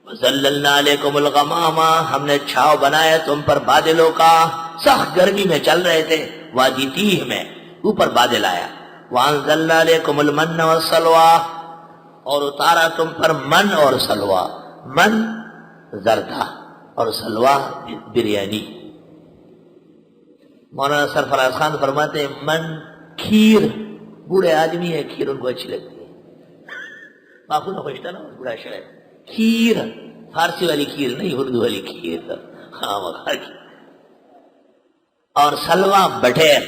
وَظَلَّلْنَا عَلَيْكُمُ الْغَمَامَ، ہم نے چھاؤ بنایا تم پر بادلوں کا، سخت گرمی میں چل رہے تھے وادی تیہ میں، اوپر بادل آیا۔ وَأَنزَلْنَا عَلَيْكُمُ الْمَنَّ وَالسَّلْوَىٰ، اور اتارا تم پر من اور سلوہ، من زردہ اور سلوہ بریانی۔ مولانا سرفراز خان فرماتے ہیں من کھیر، بوڑھے آدمی ہے کھیر ان کو اچھی لگتی ہے، باپو نے خوشتا نا بوڑھا شاید، کھیر فارسی والی کھیر نہیں، اردو والی کھیر، ہاں وغیرہ کی، اور سلوہ بٹیر،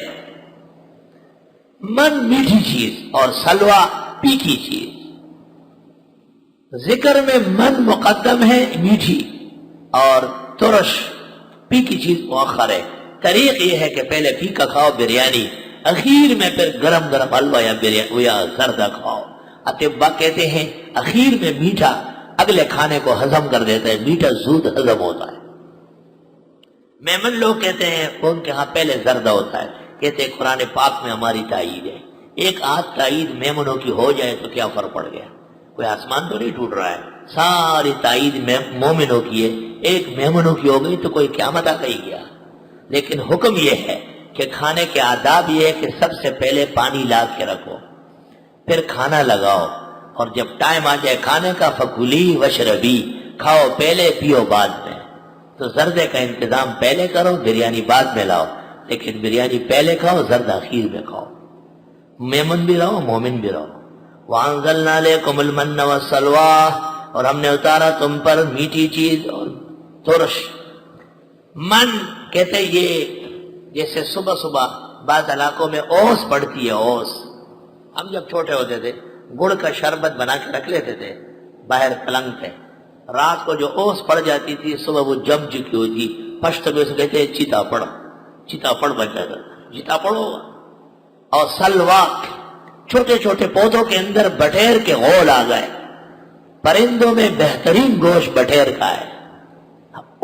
من میٹھی چیز اور سلوہ پیکی چیز۔ ذکر میں من مقدم ہے میٹھی اور ترش پیکی چیز مؤخر ہے۔ طریق یہ ہے کہ پہلے پھیکا کھاؤ بریانی، اخیر میں پھر گرم گرم حلوہ یا زردہ کھاؤ۔ اطباء کہتے ہیں اخیر میں میٹھا اگلے کھانے کو ہضم کر دیتا ہے، میٹھا زود ہضم ہوتا ہے۔ میمن لوگ کہتے ہیں ان کے ہاں پہلے زردہ ہوتا ہے، کہتے ہیں قرآن پاک میں ہماری تائید ہے، ایک آدھ تائید میمنوں کی ہو جائے تو کیا فرق پڑ گیا، کوئی آسمان تو نہیں ٹوٹ رہا ہے، ساری تائید مومنوں کی ہے، ایک میمنوں کی ہو گئی تو کوئی قیامت آ گئی گیا۔ لیکن حکم یہ ہے کہ کھانے کے آداب یہ ہے کہ سب سے پہلے پانی لا کے رکھو، پھر کھانا لگاؤ، اور جب ٹائم آ جائے کھانے کا فکلی وشربی، کھاؤ پہلے پیو بعد میں۔ تو زردے کا انتظام پہلے کرو، بریانی بعد میں لاؤ، لیکن بریانی پہلے کھاؤ، زردہ اخیر میں کھاؤ، میمن بھی رہو مومن بھی رہو۔ وَأَنزَلْنَا عَلَيْكُمُ الْمَنَّ وَالسَّلْوَىٰ، اور ہم نے اتارا تم پر میٹھی چیز اور ترش۔ من کہتے یہ جیسے صبح صبح بعض علاقوں میں اوس پڑتی ہے، اوس، ہم جب چھوٹے ہوتے تھے گڑ کا شربت بنا کے رکھ لیتے تھے باہر پلنگ پہ، رات کو جو اوس پڑ جاتی تھی صبح وہ جم چکی ہوتی، پشت میں اسے کہتے ہیں چیتا پڑ، چیتا پڑ بن جاتا، چیتا پڑو۔ اور سلواک، چھوٹے چھوٹے پودوں کے اندر بٹیر کے غول آ گئے، پرندوں میں بہترین گوشت بٹیر کا ہے،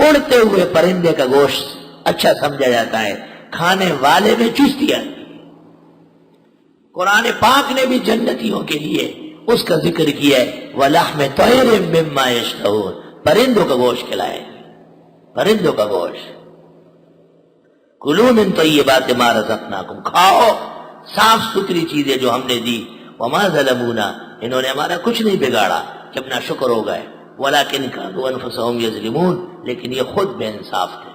اڑتے ہوئے پرندے کا گوشت اچھا سمجھا جاتا ہے، کھانے والے میں چستی آتی ہے۔ قرآن پاک نے بھی جنتیوں کے لیے اس کا ذکر کیا ہے، وَلَحْمِ طَيْرٍ مِّمَّا يَشْتَهُونَ، پرندوں کا گوشت کھلائے، پرندوں کا گوشت۔ کُلُوا مِن طَيِّبَاتِ مَا رَزَقْنَاكُمْ، کھاؤ صاف ستھری چیزیں جو ہم نے دی، وَمَا ظَلَمُونَا، انہوں نے ہمارا کچھ نہیں بگاڑا کہ اپنا شکر ہو گئے، وَلَكِنْ كَانُوا أَنفُسَهُمْ يَظْلِمُونَ، لیکن یہ خود بے انصاف تھے۔